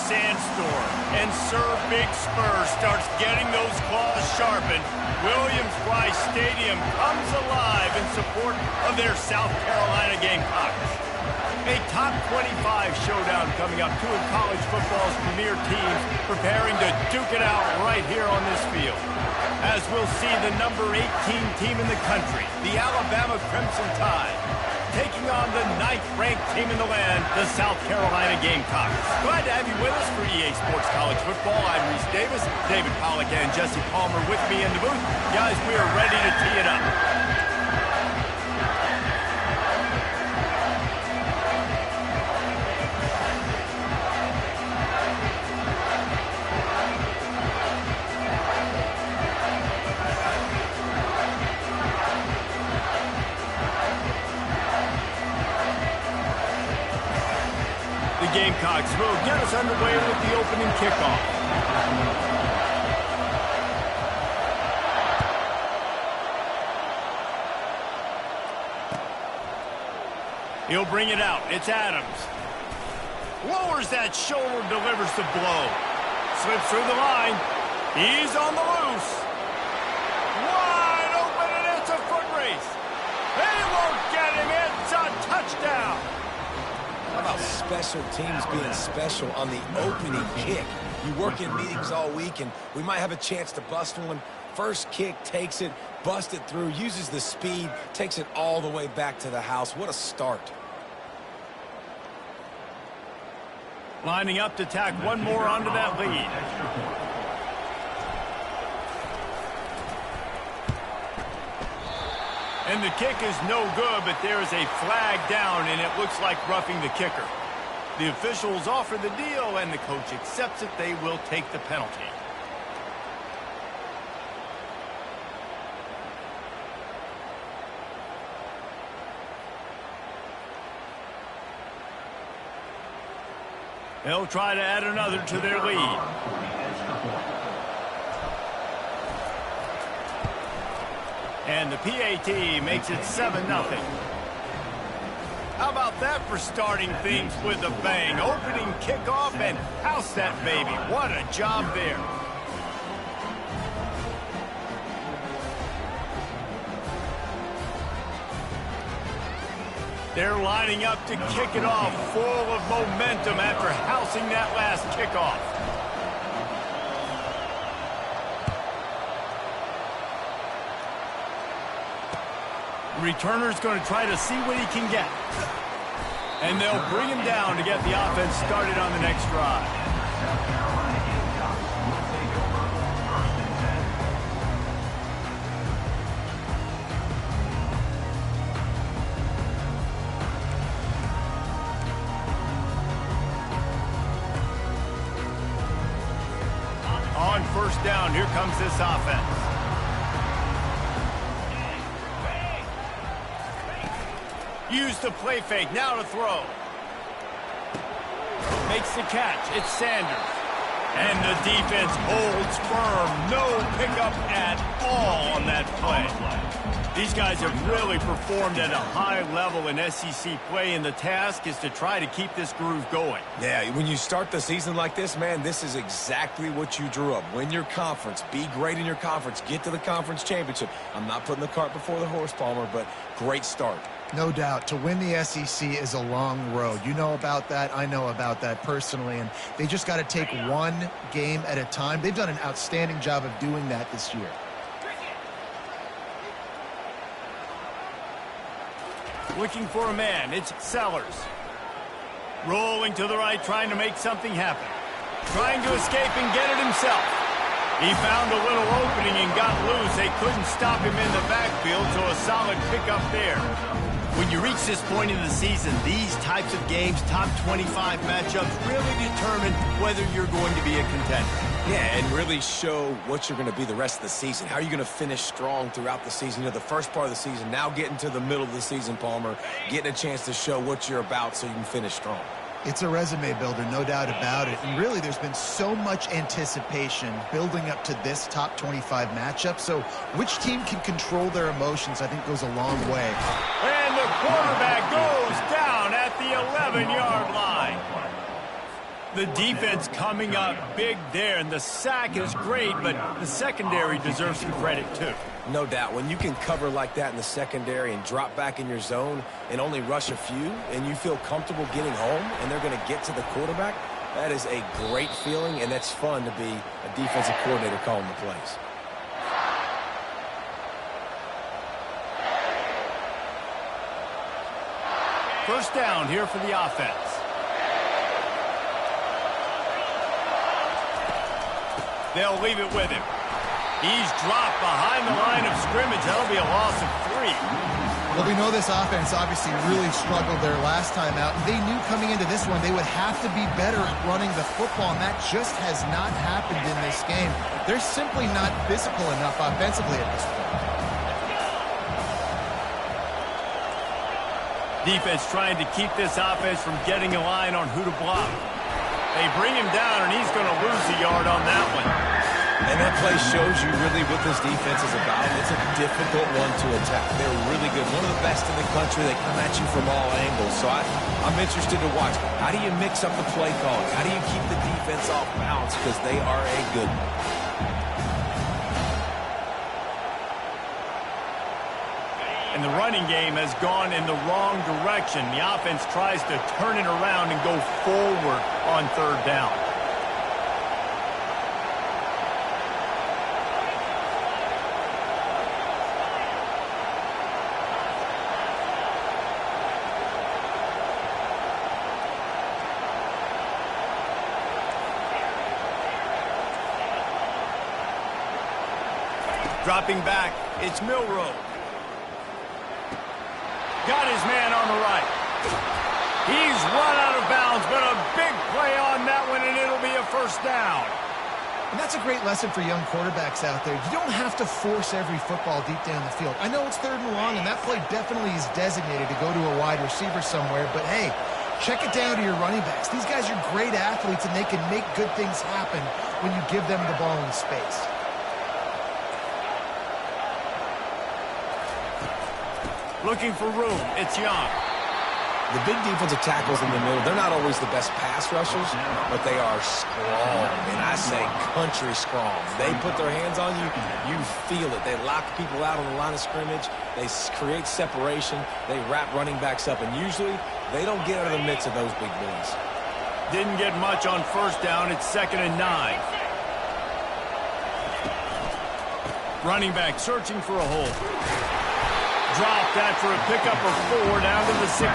sandstorm, and Sir Big Spur starts getting those claws sharpened, Williams-Brice Stadium comes alive in support of their South Carolina Gamecocks. A top 25 showdown coming up. Two of college football's premier teams preparing to duke it out right here on this field. As we'll see the number 18 team in the country, the Alabama Crimson Tide, taking on the 9th-ranked team in the land, the South Carolina Gamecocks. Glad to have you with us for EA Sports College Football. I'm Reese Davis, David Pollack and Jesse Palmer with me in the booth. Guys, we are ready to tee it up. The Gamecocks will get us underway with the opening kickoff. He'll bring it out. It's Adams. Lowers that shoulder, delivers the blow. Slips through the line. He's on the loose. Wide open, and it's a foot race. They won't get him. It's a touchdown. How about special teams being special on the opening kick? You work in meetings all week, and we might have a chance to bust one. First kick, takes it, busts it through, uses the speed, takes it all the way back to the house. What a start. Lining up to tack one more onto that lead. And the kick is no good, but there is a flag down, and it looks like roughing the kicker. The officials offer the deal, and the coach accepts it. They will take the penalty. They'll try to add another to their lead. And the PAT makes it 7-0. How about that for starting things with a bang? Opening kickoff and house that baby. What a job there. They're lining up to kick it off, full of momentum after housing that last kickoff. Returner's going to try to see what he can get. And they'll bring him down to get the offense started on the next drive. On first down, here comes this offense. Use the play fake, now to throw. Makes the catch, it's Sanders. And the defense holds firm, no pickup at all on that play. These guys have really performed at a high level in SEC play, and the task is to try to keep this groove going. Yeah, when you start the season like this, man, this is exactly what you drew up. Win your conference, be great in your conference, get to the conference championship. I'm not putting the cart before the horse, Palmer, but great start. No doubt. To win the SEC is a long road. You know about that. I know about that personally. And they just got to take one game at a time. They've done an outstanding job of doing that this year. Looking for a man. It's Sellers. Rolling to the right, trying to make something happen. Trying to escape and get it himself. He found a little opening and got loose. They couldn't stop him in the backfield, so a solid pickup there. When you reach this point in the season, these types of games, top 25 matchups, really determine whether you're going to be a contender. Yeah, and really show what you're going to be the rest of the season. How are you going to finish strong throughout the season? You know, the first part of the season, now getting to the middle of the season, Palmer, getting a chance to show what you're about so you can finish strong. It's a resume builder, no doubt about it. And really, there's been so much anticipation building up to this top 25 matchup. So which team can control their emotions, I think, goes a long way. And the quarterback goes down at the 11-yard line. The defense coming up big there, and the sack is great, but the secondary deserves some credit too. No doubt. When you can cover like that in the secondary and drop back in your zone and only rush a few, and you feel comfortable getting home and they're going to get to the quarterback, that is a great feeling, and that's fun to be a defensive coordinator calling the plays. First down here for the offense. They'll leave it with him. He's dropped behind the line of scrimmage. That'll be a loss of 3. Well, we know this offense obviously really struggled their last time out. They knew coming into this one they would have to be better at running the football, and that just has not happened in this game. They're simply not physical enough offensively at this point. Defense trying to keep this offense from getting a line on who to block. They bring him down, and he's going to lose a yard on that one. And that play shows you really what this defense is about. It's a difficult one to attack. They're really good. One of the best in the country. They come at you from all angles. So I'm interested to watch. How do you mix up the play calling? How do you keep the defense off balance? Because they are a good one. And the running game has gone in the wrong direction. The offense tries to turn it around and go forward on third down. Dropping back, it's Milroe. Got his man on the right. He's run out of bounds, but a big play on that one, and it'll be a first down. And that's a great lesson for young quarterbacks out there. You don't have to force every football deep down the field. I know it's 3rd and long, and that play definitely is designated to go to a wide receiver somewhere, but hey, check it down to your running backs. These guys are great athletes, and they can make good things happen when you give them the ball in space. Looking for room, it's Young. The big defensive tackles in the middle, they're not always the best pass rushers, but they are strong, and I say country strong. They put their hands on you, you feel it. They lock people out on the line of scrimmage. They create separation. They wrap running backs up, and usually they don't get out of the midst of those big boys. Didn't get much on first down. It's 2nd and 9. Running back searching for a hole. Dropped after a pickup of 4 down to the 16.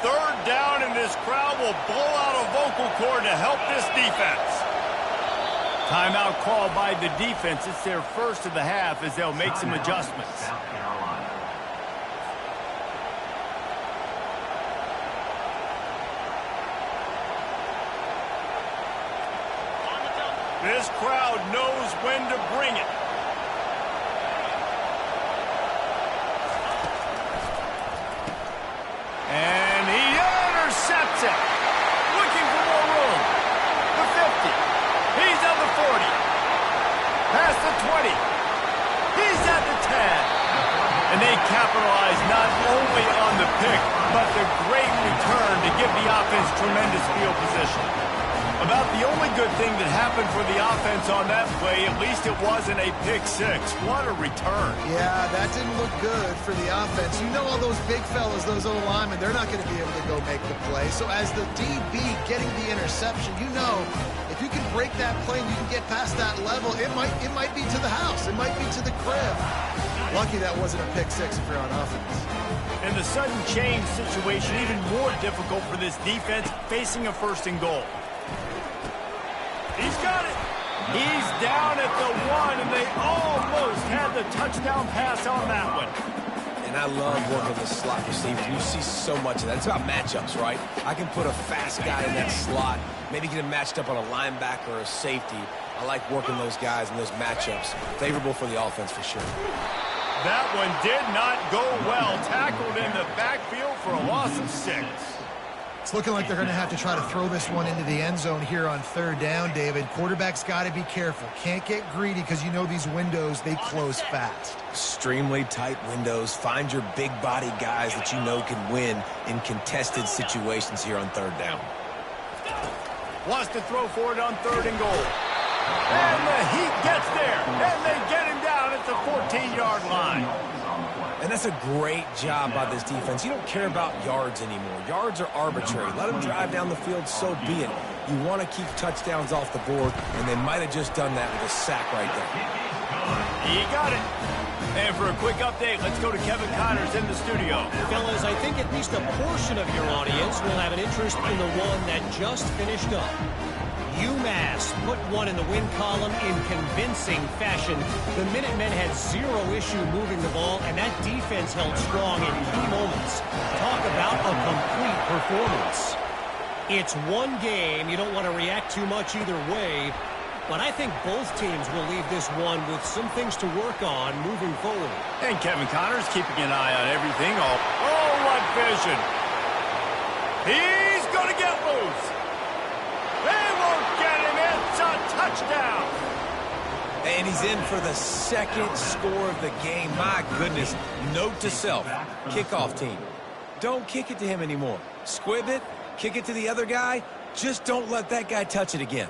Third down, and this crowd will blow out a vocal cord to help this defense. Timeout called by the defense. It's their first of the half as they'll make some adjustments. This crowd knows when to bring it. And he intercepts it. Looking for more room. The 50. He's at the 40. Past the 20. He's at the 10. And they capitalize not only on the pick, but the great return to give the offense tremendous field position. About the only good thing that happened for the offense on that play, at least it wasn't a pick 6. What a return. Yeah, that didn't look good for the offense. You know all those big fellas, those O-linemen, they're not going to be able to go make the play. So as the DB getting the interception, you know if you can break that play and you can get past that level, it might be to the house. It might be to the crib. Lucky that wasn't a pick 6 if you're on offense. And the sudden change situation even more difficult for this defense facing a 1st and goal. He's got it. He's down at the 1, and they almost had the touchdown pass on that one. And I love working the slot receiver. You see so much of that. It's about matchups, right? I can put a fast guy in that slot, maybe get him matched up on a linebacker or a safety. I like working those guys in those matchups. Favorable for the offense for sure. That one did not go well. Tackled in the backfield for a loss of 6. It's looking like they're going to have to try to throw this one into the end zone here on third down, David. Quarterback's got to be careful. Can't get greedy because you know these windows, they close fast. Extremely tight windows. Find your big body guys that you know can win in contested situations here on third down. Wants to throw for it on 3rd and goal. And the Heat gets there. And they get him down at the 14-yard line. And that's a great job by this defense. You don't care about yards anymore. Yards are arbitrary. Let them drive down the field, so be it. You want to keep touchdowns off the board, and they might have just done that with a sack right there. He got it. And for a quick update, let's go to Kevin Connors in the studio. Fellas, I think at least a portion of your audience will have an interest in the one that just finished up. UMass put one in the win column in convincing fashion. The Minutemen had zero issue moving the ball, and that defense held strong in key moments. Talk about a complete performance. It's one game. You don't want to react too much either way, but I think both teams will leave this one with some things to work on moving forward. And Kevin Connors keeping an eye on everything. Oh, what vision. He's going to get loose. They won't get him. It's a touchdown. And he's in for the second score of the game. My goodness. Note to self, kickoff team. Don't kick it to him anymore. Squib it, kick it to the other guy. Just don't let that guy touch it again.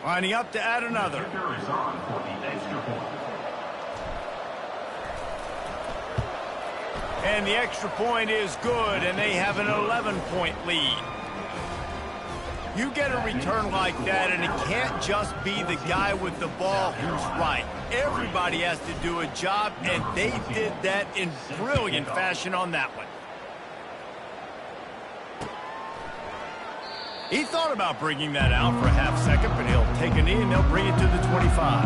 Lining up to add another. And the extra point is good, and they have an 11-point lead. You get a return like that, and it can't just be the guy with the ball who's right. Everybody has to do a job, and they did that in brilliant fashion on that one. He thought about bringing that out for a half second, but he'll take a knee and they'll bring it to the 25.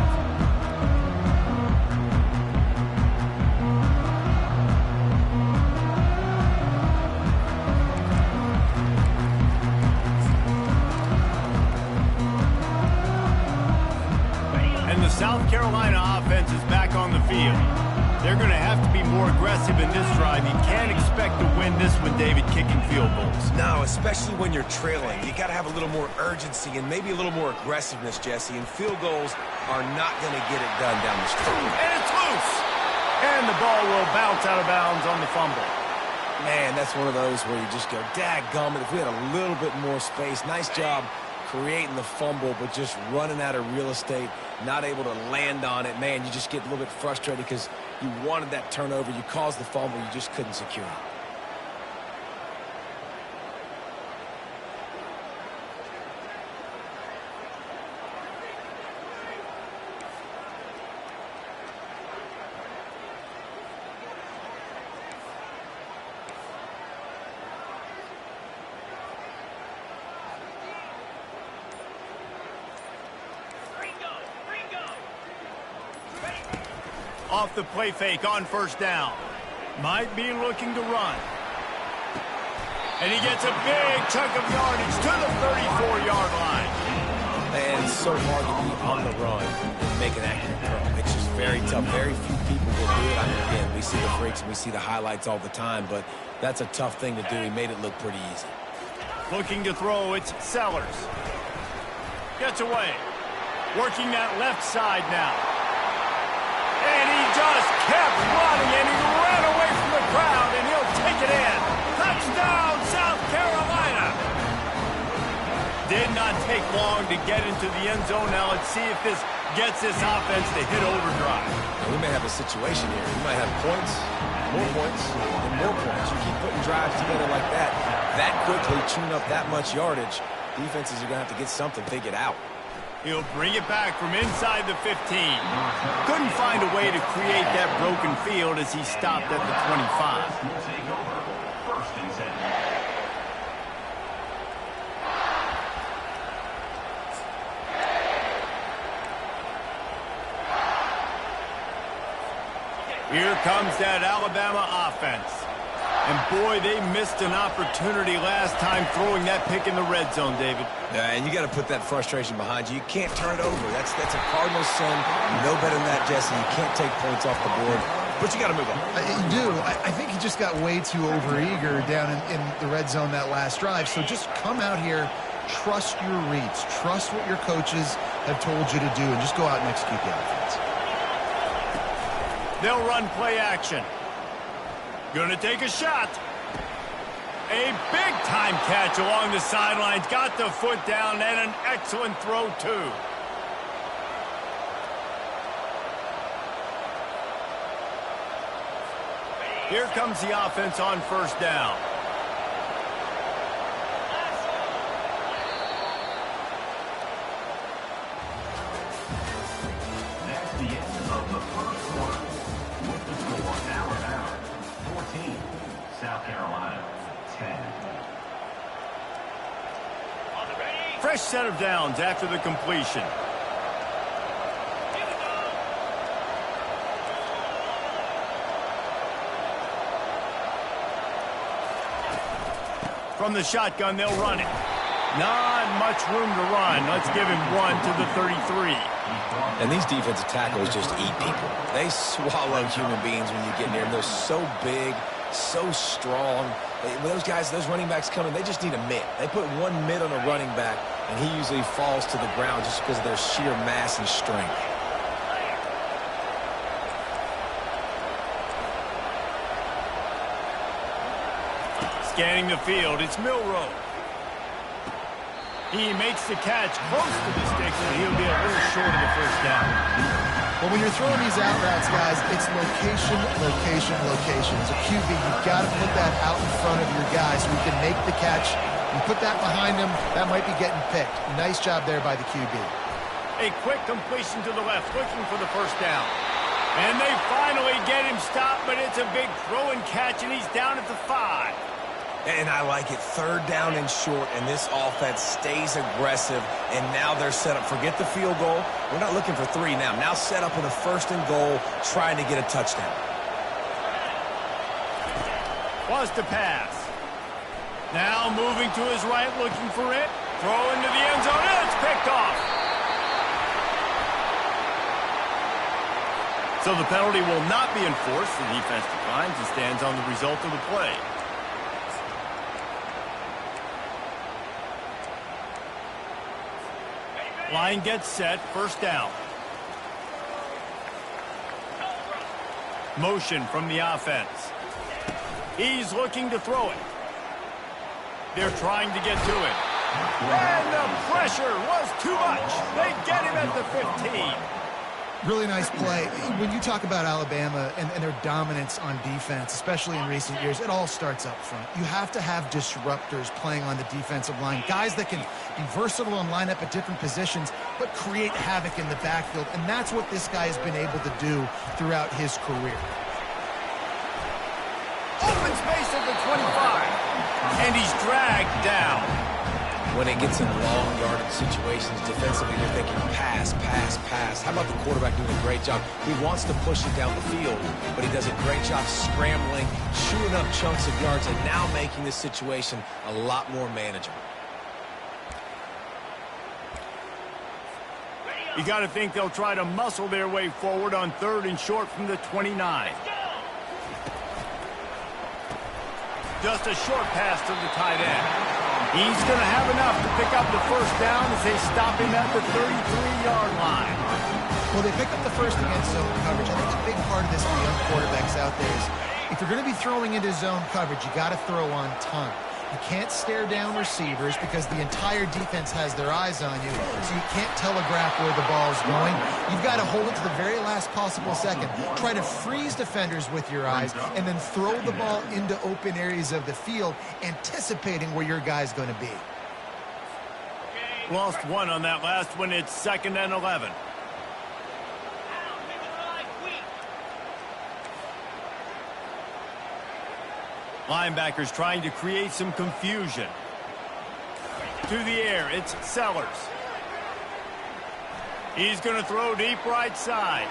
And the South Carolina offense is back on the field. They're going to have to be more aggressive in this drive. You can't expect to win this with David kicking field goals. No, especially when you're trailing. You got to have a little more urgency and maybe a little more aggressiveness, Jesse. And field goals are not going to get it done down the street. And it's loose. And the ball will bounce out of bounds on the fumble. Man, that's one of those where you just go, dadgummit, if we had a little bit more space. Nice job creating the fumble, but just running out of real estate, not able to land on it. Man, you just get a little bit frustrated because you wanted that turnover. You caused the fumble. You just couldn't secure it. Off the play fake on first down. Might be looking to run. And he gets a big chunk of yardage to the 34-yard line. And it's so hard to be on the run and make an accurate throw. It's just very tough. Very few people will do it. I mean, again, we see the freaks and we see the highlights all the time, but that's a tough thing to do. He made it look pretty easy. Looking to throw, it's Sellers. Gets away. Working that left side now. And he just kept running, and he ran away from the crowd, and he'll take it in. Touchdown, South Carolina! Did not take long to get into the end zone. Now let's see if this gets this offense to hit overdrive. We may have a situation here. We might have points, and more points. You keep putting drives together like that quickly, chewing up that much yardage, defenses are going to have to get something figured out. He'll bring it back from inside the 15. Couldn't find a way to create that broken field as he stopped at the 25. Here comes that Alabama offense. And boy, they missed an opportunity last time throwing that pick in the red zone, David. Yeah, and you got to put that frustration behind you. You can't turn it over. That's a Cardinals sin. You know better than that, Jesse. You can't take points off the board. But you got to move on. You do. I think he just got way too overeager down in the red zone that last drive. So just come out here, trust your reads, trust what your coaches have told you to do, and just go out and execute the offense. They'll run play action. Gonna take a shot. A big-time catch along the sidelines. Got the foot down and an excellent throw, too. Here comes the offense on first down. That's the end of the first quarter. With the score now about 14, South Carolina 10. Fresh set of downs after the completion. From the shotgun, they'll run it. Not much room to run. Let's give him one to the 33. And these defensive tackles just eat people. They swallow human beings when you get near them. They're so big, so strong. When those guys, those running backs come in, they just need a mid. They put one mid on a running back, and he usually falls to the ground just because of their sheer mass and strength. Scanning the field, it's Milroe. He makes the catch close to the sticks, and he'll be a little short of the first down. Well, when you're throwing these out routes, guys, it's location, location, location. As a QB, you've got to put that out in front of your guy so he can make the catch. You put that behind him, that might be getting picked. Nice job there by the QB. A quick completion to the left, looking for the first down. And they finally get him stopped, but it's a big throw and catch, and he's down at the 5. And I like it. Third down and short, and this offense stays aggressive, and now they're set up. Forget the field goal. We're not looking for 3 now. Now set up in a first and goal, trying to get a touchdown. Was to pass. Now moving to his right, looking for it. Throw into the end zone, and it's picked off. So the penalty will not be enforced. The defense declines and stands on the result of the play. Line gets set, first down. Motion from the offense. He's looking to throw it. They're trying to get to it. And the pressure was too much. They get him at the 15. Really nice play. When you talk about Alabama and their dominance on defense, especially in recent years, it all starts up front. You have to have disruptors playing on the defensive line, guys that can be versatile and line up at different positions, but create havoc in the backfield, and that's what this guy has been able to do throughout his career. Open space at the 25, and he's dragged down. When it gets in long yardage situations, defensively, they're thinking pass, pass, pass. How about the quarterback doing a great job? He wants to push it down the field, but he does a great job scrambling, chewing up chunks of yards, and now making this situation a lot more manageable. You got to think they'll try to muscle their way forward on 3rd and short from the 29. Just a short pass to the tight end. He's going to have enough to pick up the first down as they stop him at the 33-yard line. Well, they pick up the first against zone coverage. I think a big part of this for young quarterbacks out there is if you're going to be throwing into zone coverage, you got to throw on time. You can't stare down receivers because the entire defense has their eyes on you, so you can't telegraph where the ball's going. You've got to hold it to the very last possible second. Try to freeze defenders with your eyes and then throw the ball into open areas of the field, anticipating where your guy's going to be. Lost one on that last one. It's 2nd and 11. Linebackers trying to create some confusion. To the air, it's Sellers. He's going to throw deep right side.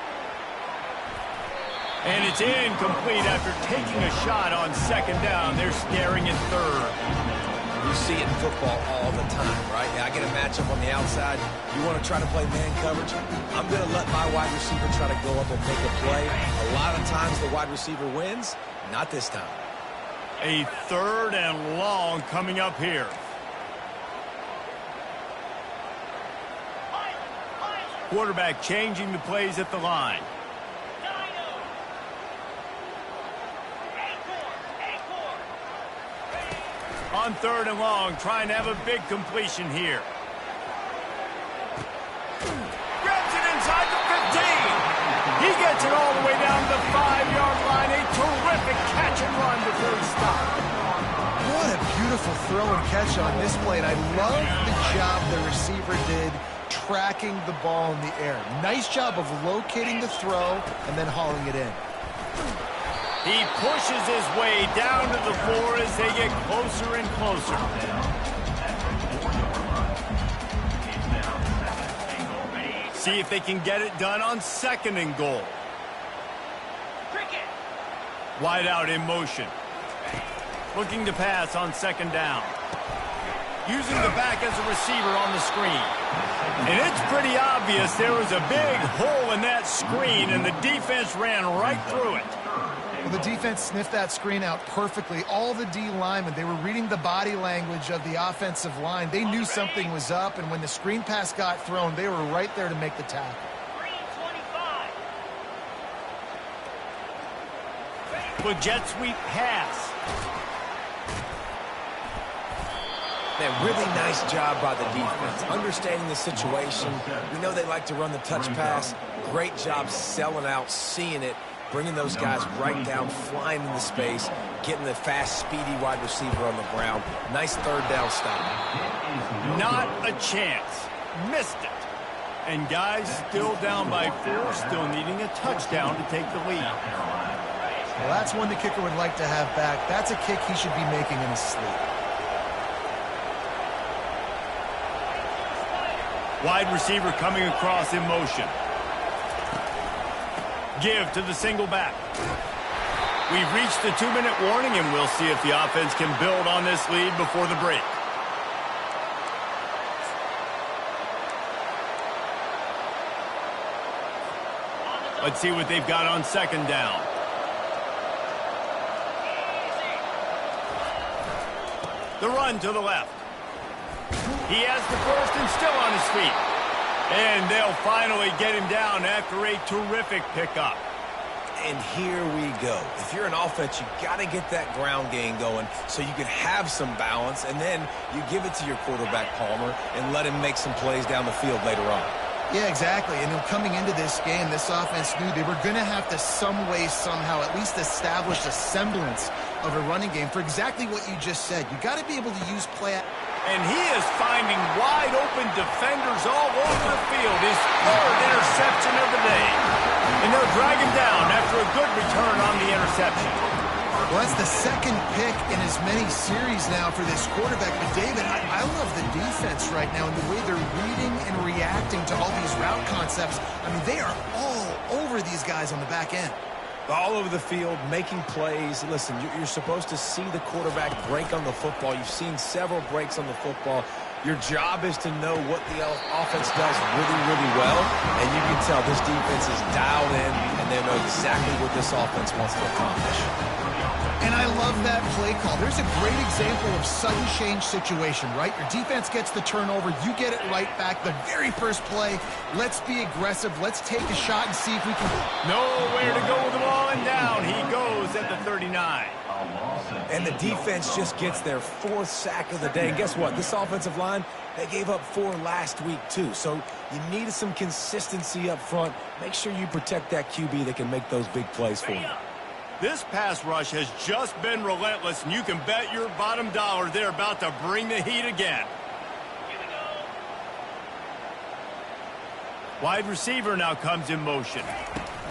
And it's incomplete after taking a shot on second down. They're staring at third. You see it in football all the time, right? I get a matchup on the outside. You want to try to play man coverage? I'm going to let my wide receiver try to go up and make a play. A lot of times the wide receiver wins. Not this time. A third and long coming up here. Quarterback changing the plays at the line. On third and long, trying to have a big completion here. Grabs it inside the 15. He gets it all the way down to the 5-yard line. A terrific catch and run before he stopped. What a beautiful throw and catch on this play. And I love the job the receiver did tracking the ball in the air. Nice job of locating the throw and then hauling it in. He pushes his way down to the floor as they get closer and closer. See if they can get it done on second and goal. Wide out in motion. Looking to pass on second down. Using the back as a receiver on the screen. And it's pretty obvious there was a big hole in that screen, and the defense ran right through it. Well, the defense sniffed that screen out perfectly. All the D linemen, they were reading the body language of the offensive line. They knew something was up, and when the screen pass got thrown, they were right there to make the tackle. With jet sweep pass. Man, really nice job by the defense. Understanding the situation. We know they like to run the touch pass. Great job selling out, seeing it. Bringing those guys right down, flying into space, getting the fast, speedy wide receiver on the ground. Nice third down stop. Not a chance. Missed it. And guys still down by 4, still needing a touchdown to take the lead. Well, that's one the kicker would like to have back. That's a kick he should be making in his sleep. Wide receiver coming across in motion. Give to the single back. We've reached the 2-minute warning, and we'll see if the offense can build on this lead before the break. Let's see what they've got on second down. The run to the left. He has the first and still on his feet. And they'll finally get him down after a terrific pickup. And here we go. If you're an offense, you got to get that ground game going so you can have some balance, and then you give it to your quarterback, Palmer, and let him make some plays down the field later on. Yeah, exactly. And coming into this game, this offense knew they were going to have to some way, somehow, at least establish a semblance of a running game for exactly what you just said. You got to be able to use play. And he is finding wide-open defenders all over the field. His third interception of the day. And they'll drag him down after a good return on the interception. Well, that's the second pick in as many series now for this quarterback. But, David, I love the defense right now and the way they're reading and reacting to all these route concepts. I mean, they are all over these guys on the back end. All over the field, making plays. Listen, you're supposed to see the quarterback break on the football. You've seen several breaks on the football. Your job is to know what the offense does really, really well. And you can tell this defense is dialed in, and they know exactly what this offense wants to accomplish. And I love that play call. There's a great example of sudden change situation, right? Your defense gets the turnover. You get it right back. The very first play, let's be aggressive. Let's take a shot and see if we can. Nowhere to go with the ball, and down he goes at the 39. And the defense just gets their 4th sack of the day. And guess what? This offensive line, they gave up 4 last week, too. So you need some consistency up front. Make sure you protect that QB that can make those big plays for you. This pass rush has just been relentless, and you can bet your bottom dollar they're about to bring the heat again. Wide receiver now comes in motion.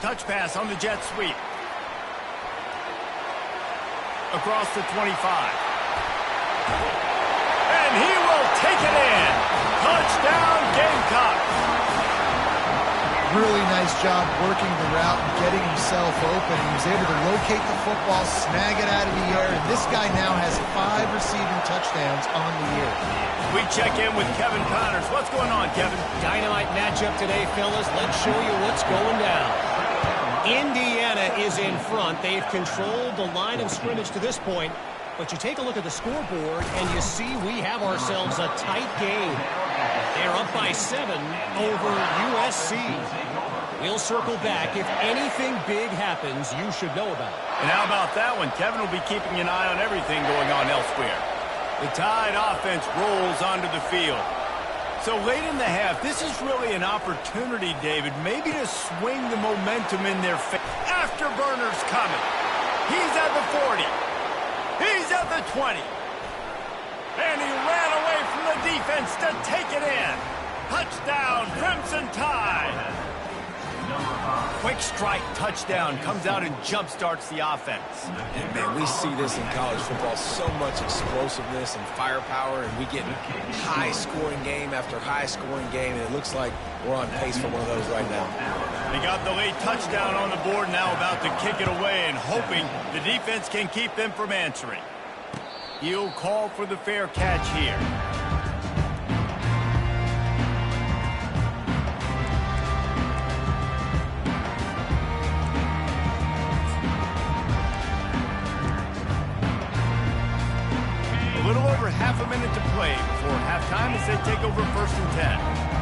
Touch pass on the jet sweep. Across the 25. And he will take it in. Touchdown, Gamecocks. Really nice job working the route and getting himself open. He was able to locate the football, snag it out of the air, and this guy now has 5 receiving touchdowns on the year. We check in with Kevin Connors. What's going on, Kevin? Dynamite matchup today, fellas. Let's show you what's going down. Indiana is in front. They've controlled the line of scrimmage to this point. But you take a look at the scoreboard, and you see we have ourselves a tight game. They're up by 7 over USC. We'll circle back. If anything big happens, you should know about it. And how about that one? Kevin will be keeping an eye on everything going on elsewhere. The Tide offense rolls onto the field. So late in the half, this is really an opportunity, David, maybe to swing the momentum in their favor. Afterburner's coming. He's at the 40. He's at the 20. And he ran away from the defense to take it in. Touchdown, Crimson Tide. Quick strike touchdown comes out and jump-starts the offense. And, man, we see this in college football, so much explosiveness and firepower, and we get high-scoring game after high-scoring game, and it looks like we're on pace for one of those right now. They got the late touchdown on the board, now about to kick it away and hoping the defense can keep them from answering. He'll call for the fair catch here. A little over half a minute to play before halftime as they take over 1st and 10.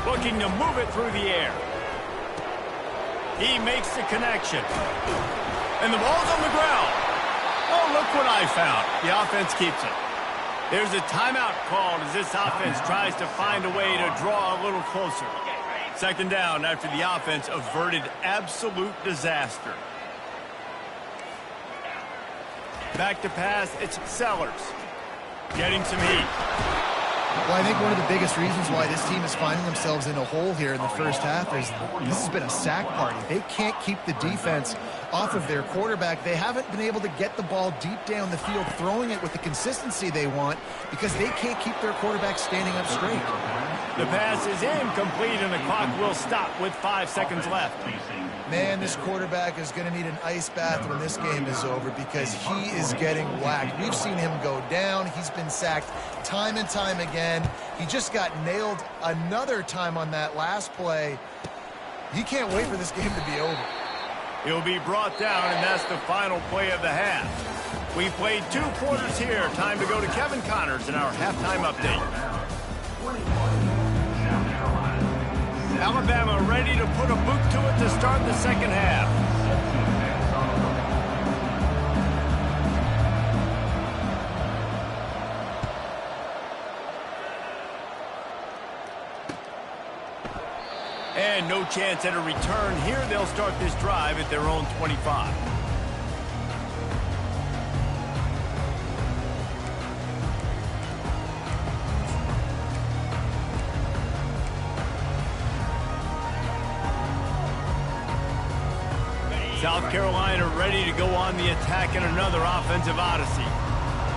Looking to move it through the air. He makes the connection. And the ball's on the ground. Oh, look what I found. The offense keeps it. There's a timeout called as this offense tries to find a way to draw a little closer. 2nd down after the offense averted absolute disaster. Back to pass, it's Sellers. Getting some heat. Well, I think one of the biggest reasons why this team is finding themselves in a hole here in the first half is this has been a sack party. They can't keep the defense off of their quarterback. They haven't been able to get the ball deep down the field, throwing it with the consistency they want because they can't keep their quarterback standing up straight. The pass is incomplete, and the clock will stop with 5 seconds left. Man, this quarterback is going to need an ice bath when this game is over because he is getting whacked. We've seen him go down. He's been sacked time and time again. He just got nailed another time on that last play. He can't wait for this game to be over. He'll be brought down, and that's the final play of the half. We've played 2 quarters here. Time to go to Kevin Connors in our halftime update. Alabama ready to put a boot to it to start the 2nd half. And no chance at a return here. They'll start this drive at their own 25. South Carolina ready to go on the attack in another offensive odyssey.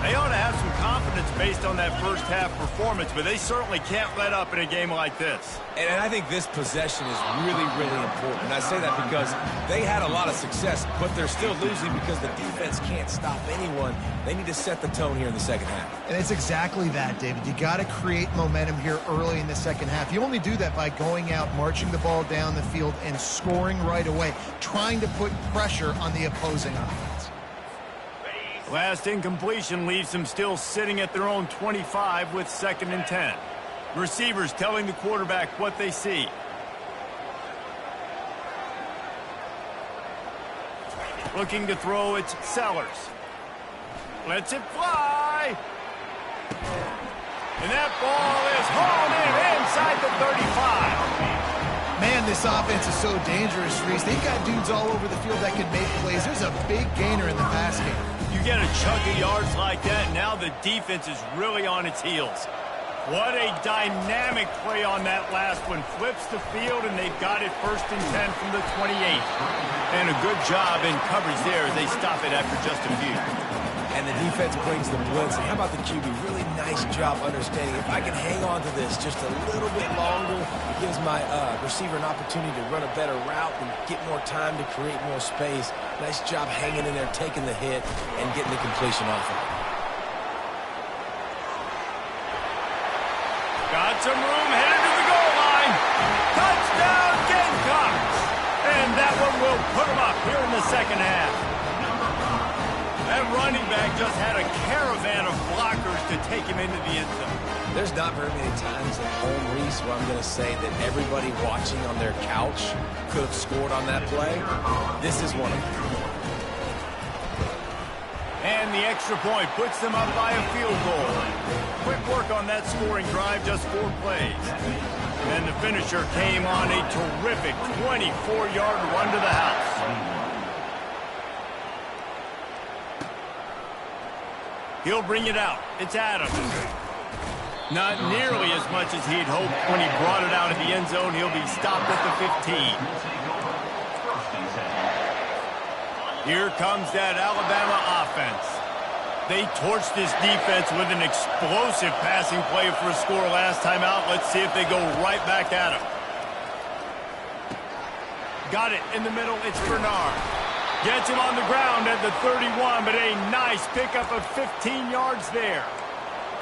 They ought to have some confidence based on that first half performance, but they certainly can't let up in a game like this. And I think this possession is really, really important. And I say that because they had a lot of success, but they're still losing because the defense can't stop anyone. They need to set the tone here in the 2nd half. And it's exactly that, David. You got to create momentum here early in the 2nd half. You only do that by going out, marching the ball down the field, and scoring right away, trying to put pressure on the opposing offense. Last incompletion leaves them still sitting at their own 25 with 2nd and 10. Receivers telling the quarterback what they see. Looking to throw, it's Sellers. Lets it fly. And that ball is hauled in inside the 35. Man, this offense is so dangerous, Reese. They've got dudes all over the field that can make plays. There's a big gainer in the pass game. You get a chunk of yards like that, now the defense is really on its heels. What a dynamic play on that last one. Flips the field, and they've got it 1st and 10 from the 28. And a good job in coverage there as they stop it after just a few. And the defense brings the blitz. And how about the QB? Really nice job understanding. If I can hang on to this just a little bit longer, it gives my receiver an opportunity to run a better route and get more time to create more space. Nice job hanging in there, taking the hit, and getting the completion off of it. Got some room, headed to the goal line. Touchdown, Gamecocks! And that one will put them up here in the second half. That running back just had a caravan of blockers to take him into the end zone. There's not very many times at home, Reese, where I'm going to say that everybody watching on their couch could have scored on that play. This is one of them. And the extra point puts them up by a field goal. Quick work on that scoring drive, just 4 plays. And the finisher came on a terrific 24-yard run to the house. He'll bring it out. It's Adams. Not nearly as much as he'd hoped when he brought it out of the end zone. He'll be stopped at the 15. Here comes that Alabama offense. They torched this defense with an explosive passing play for a score last time out. Let's see if they go right back at him. Got it in the middle. It's Bernard. Gets him on the ground at the 31, but a nice pickup of 15 yards there.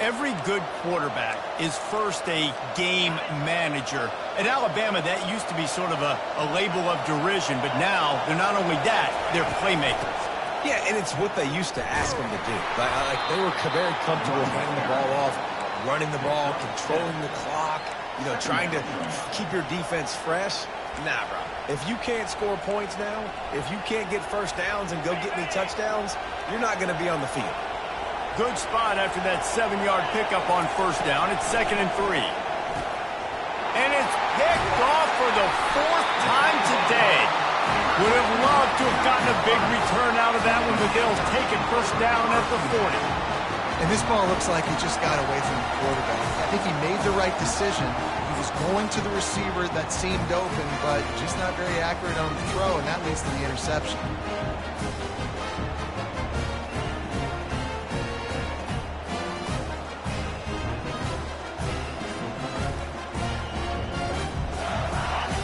Every good quarterback is first a game manager. At Alabama, that used to be sort of a label of derision, but now they're not only that, they're playmakers. Yeah, and it's what they used to ask them to do. Like they were very comfortable handing the ball off, running the ball, controlling the clock, trying to keep your defense fresh. Nah, bro. If you can't score points now, if you can't get first downs and go get me touchdowns, you're not going to be on the field. Good spot after that 7-yard pickup on first down. It's 2nd and 3. And it's picked off for the 4th time today. Would have loved to have gotten a big return out of that one, but they'll take it first down at the 40. And this ball looks like he just got away from the quarterback. I think he made the right decision. He was going to the receiver that seemed open, but just not very accurate on the throw, and that leads to the interception.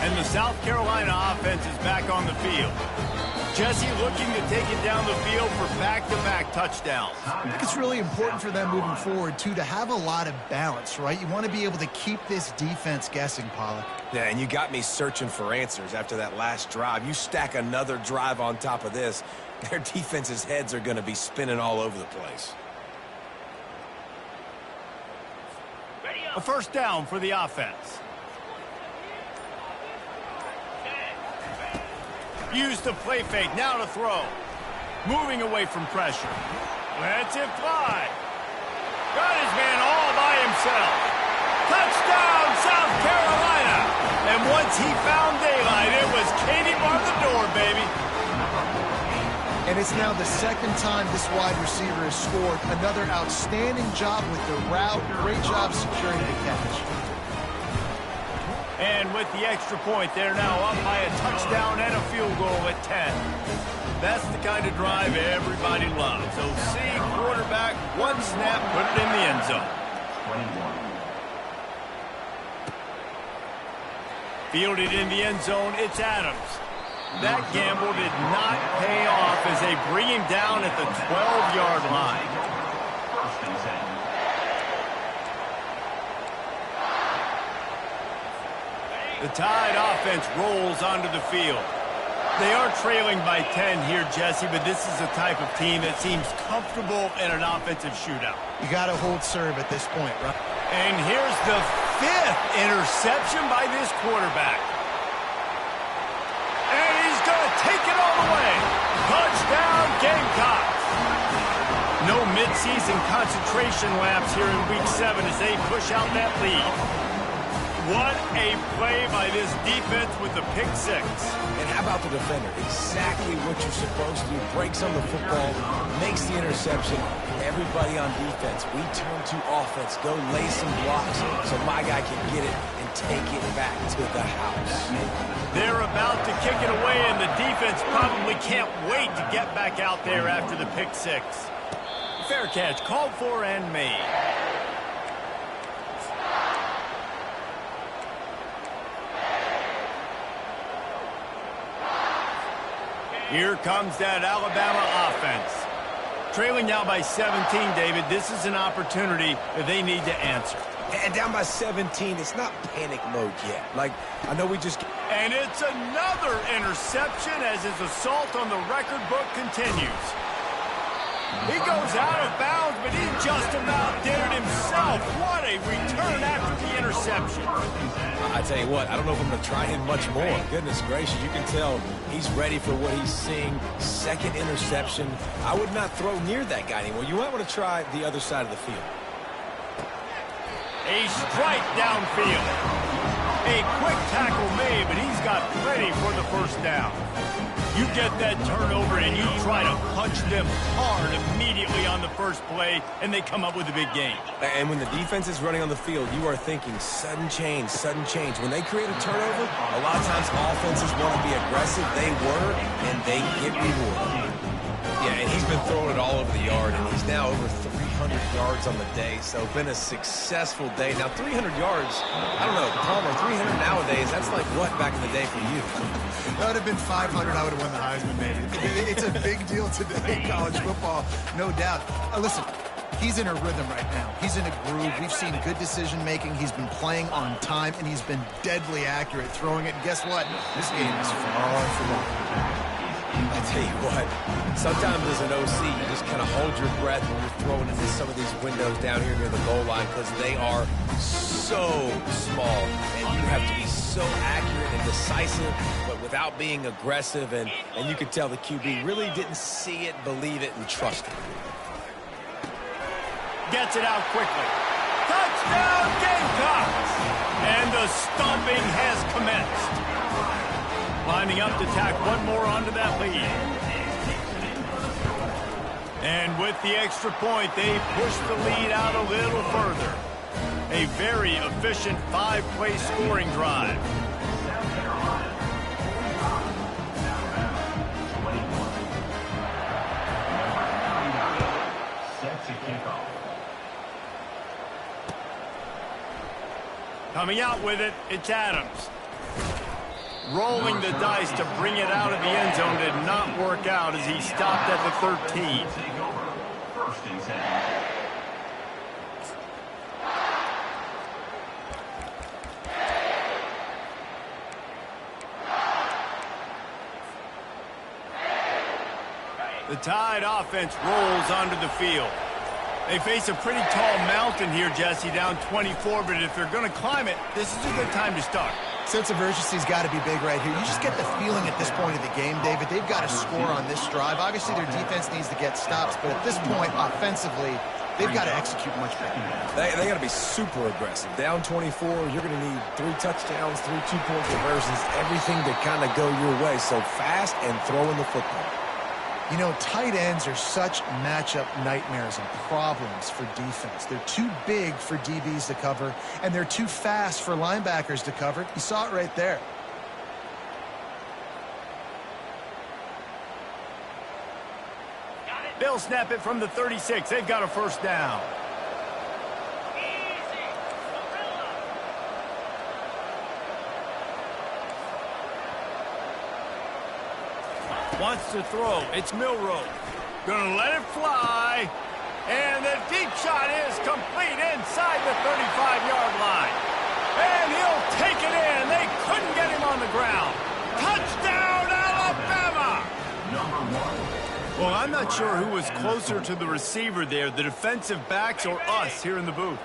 And the South Carolina offense is back on the field. Jesse looking to take it down the field for back-to-back touchdowns. I think it's really important for them moving forward, too, to have a lot of balance, right? You want to be able to keep this defense guessing, Pollack. Yeah, and you got me searching for answers after that last drive. You stack another drive on top of this, their defense's heads are going to be spinning all over the place. A first down for the offense. Use the play fake, now to throw. Moving away from pressure. Lets it fly. Got his man all by himself. Touchdown, South Carolina. And once he found daylight, it was Katie bar the door, baby. And it's now the 2nd time this wide receiver has scored. Another outstanding job with the route. Great job securing the catch. And with the extra point, they're now up by a touchdown and a field goal at 10. That's the kind of drive everybody loves. So see quarterback, one snap, put it in the end zone. 21. Fielded in the end zone, it's Adams. That gamble did not pay off as they bring him down at the 12-yard line. The Tide offense rolls onto the field. They are trailing by 10 here, Jesse, but this is the type of team that seems comfortable in an offensive shootout. You got to hold serve at this point, right? And here's the 5th interception by this quarterback. And he's going to take it all the way. Touchdown, Gamecocks. No midseason concentration laps here in Week 7 as they push out that lead. What a play by this defense with the pick 6. And how about the defender? Exactly what you're supposed to do. Breaks on the football, makes the interception. Everybody on defense, we turn to offense. Go lay some blocks so my guy can get it and take it back to the house. They're about to kick it away, and the defense probably can't wait to get back out there after the pick 6. fair catch, called for and made. Here comes that Alabama offense. Trailing now by 17, David. This is an opportunity that they need to answer. And down by 17, it's not panic mode yet. Like, I know we just... And it's another interception as his assault on the record book continues. He goes out of bounds, but he just about did it himself. What a return after the interception. I tell you what, I don't know if I'm going to try him much more. Goodness gracious, you can tell he's ready for what he's seeing. Second interception. I would not throw near that guy anymore. You might want to try the other side of the field. A strike downfield. A quick tackle made, but he's got plenty for the first down. You get that turnover and you try to punch them hard immediately on the first play, and they come up with a big gain. And when the defense is running on the field, you are thinking sudden change, sudden change. When they create a turnover, a lot of times offenses want to be aggressive. They were, and they get rewarded. Yeah, and he's been throwing it all over the yard, and he's now over 300 yards on the day, so been a successful day. Now, 300 yards, I don't know, Palmer, 300 nowadays, that's like what back in the day for you? That would have been 500. I would have won the Heisman, maybe. It's a big deal today, college football, no doubt. Listen, he's in a rhythm right now. He's in a groove. We've seen good decision-making. He's been playing on time, and he's been deadly accurate throwing it. And guess what? This game is far from over. I tell you what, sometimes as an OC, you just kind of hold your breath when you're throwing into some of these windows down here near the goal line because they are so small, and you have to be so accurate and decisive, but without being aggressive, and you could tell the QB really didn't see it, believe it, and trust it. Gets it out quickly. Touchdown, Gamecocks! And the stomping has commenced. Lining up to tack one more onto that lead. And with the extra point, they push the lead out a little further. A very efficient five-play scoring drive. Coming out with it, it's Adams. Rolling the dice to bring it out of the end zone did not work out as he stopped at the 13. First and 10. The Tide offense rolls onto the field. They face a pretty tall mountain here, Jesse, down 24, but if they're going to climb it, this is a good time to start. Sense of urgency's got to be big right here. You just get the feeling at this point of the game, David, they've got to score on this drive. Obviously, their defense needs to get stops, but at this point, offensively, they've got to execute much better. They got to be super aggressive. Down 24, you're going to need 3 touchdowns, 3 two-point conversions, everything to kind of go your way. So fast and throwing the football. You know, tight ends are such matchup nightmares and problems for defense. They're too big for DBs to cover, and they're too fast for linebackers to cover. You saw it right there. They'll snap it from the 36. They've got a first down. Wants to throw. It's Milroe. Gonna let it fly. And the deep shot is complete inside the 35-yard line. And he'll take it in. They couldn't get him on the ground. Touchdown, Alabama! Number 1. Well, I'm not sure who was closer to the receiver there, the defensive backs or us here in the booth.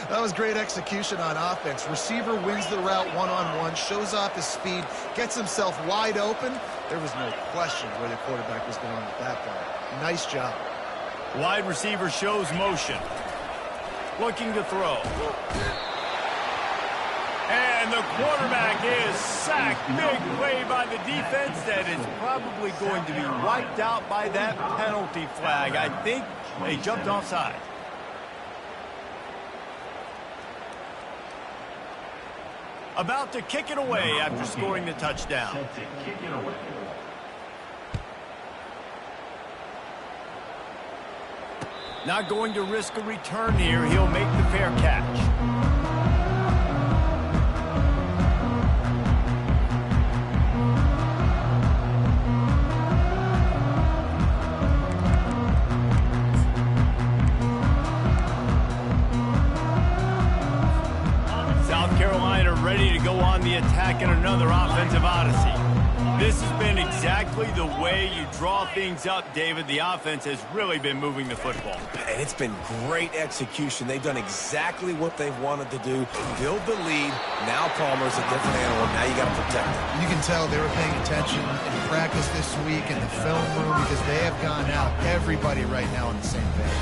That was great execution on offense. Receiver wins the route one-on-one, shows off his speed, gets himself wide open. There was no question where the quarterback was going with that ball. Nice job. Wide receiver shows motion. Looking to throw. And the quarterback is sacked. Big play by the defense that is probably going to be wiped out by that penalty flag. I think they jumped offside. About to kick it away after scoring the touchdown. Set to kick it away. Not going to risk a return here. He'll make the fair catch. South Carolina ready to go on the attack in another offensive odyssey. This has been exactly the way you draw things up, David. The offense has really been moving the football. And it's been great execution. They've done exactly what they've wanted to do. Build the lead. Now Palmer's a different animal. Now you got to protect him. You can tell they were paying attention in practice this week in the film room because they have gone out. Everybody right now on the same page.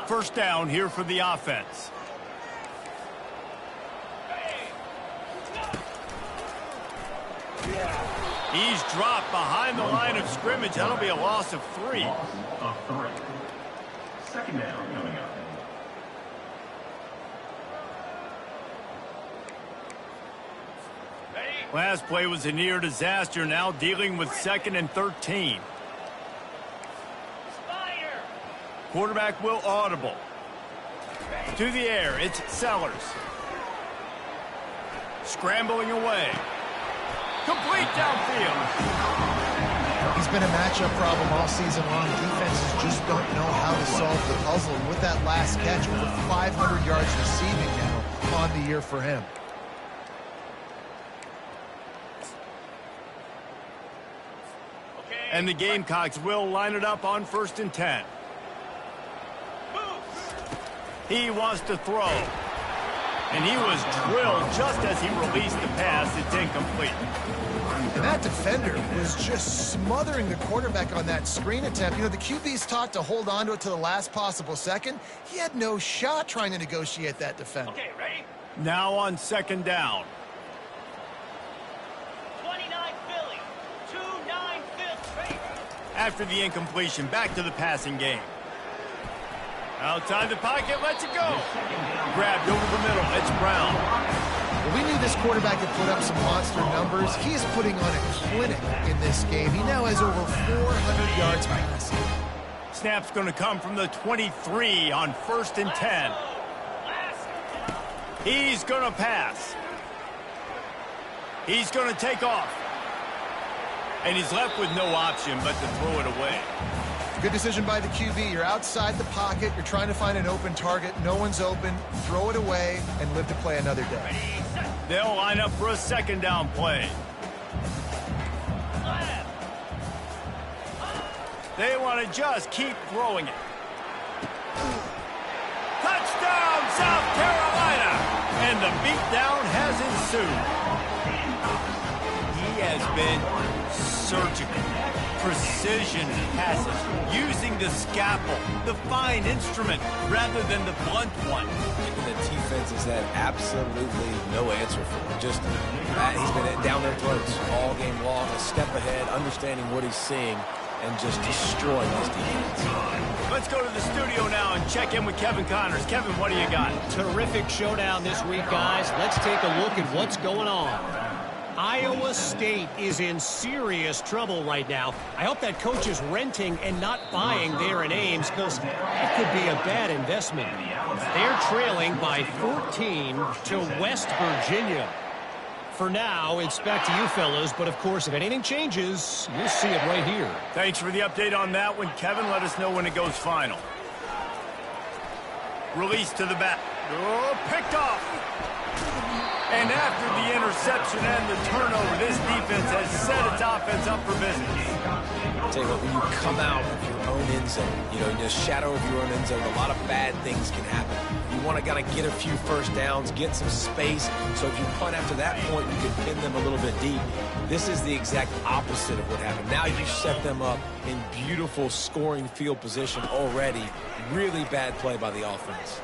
First down here for the offense. He's dropped behind the line of scrimmage. That'll be a loss of 3. Loss of 3. Second down coming up. Last play was a near disaster. Now dealing with 2nd and 13. Quarterback will audible. To the air, it's Sellers. Scrambling away. Complete downfield. He's been a matchup problem all season long. Defenses just don't know how to solve the puzzle. And with that last catch, over 500 yards receiving now on the year for him. And the Gamecocks will line it up on 1st and 10. He wants to throw. And he was drilled just as he released the pass. It's incomplete. And that defender was just smothering the quarterback on that screen attempt. You know, the QB's taught to hold on to it to the last possible second. He had no shot trying to negotiate that defender. Okay, ready? Now on 2nd down. 29 Philly. 2-9 Philly. After the incompletion, back to the passing game. Outside the pocket, lets it go. Grabbed over the middle, it's Brown. Well, we knew this quarterback could put up some monster numbers. He is putting on a clinic in this game. He now has over 400 yards passing. Snap's going to come from the 23 on 1st and 10. He's going to pass. He's going to take off. And he's left with no option but to throw it away. Good decision by the QB. You're outside the pocket. You're trying to find an open target. No one's open. Throw it away and live to play another day. They'll line up for a 2nd down play. They want to just keep throwing it. Touchdown, South Carolina! And the beatdown has ensued. He has been surgical. Precision passes, using the scalpel, the fine instrument, rather than the blunt one. And the defense has had absolutely no answer for him. Just that he's been down their throats all game long, a step ahead, understanding what he's seeing, and just destroying this defense. Let's go to the studio now and check in with Kevin Connors. Kevin, what do you got? Terrific showdown this week, guys. Let's take a look at what's going on. Iowa State is in serious trouble right now. I hope that coach is renting and not buying there in Ames, because that could be a bad investment. They're trailing by 14 to West Virginia. For now, it's back to you fellas, but of course, if anything changes, you'll see it right here. Thanks for the update on that one, Kevin. Let us know when it goes final. Release to the back. Oh, picked off. And after the interception and the turnover, this defense has set its offense up for business. I'll tell you what, when you come out of your own end zone, you know, in the shadow of your own end zone, a lot of bad things can happen. You want to kind of get a few first downs, get some space, so if you punt after that point, you can pin them a little bit deep. This is the exact opposite of what happened. Now you set them up in beautiful scoring field position already. Really bad play by the offense.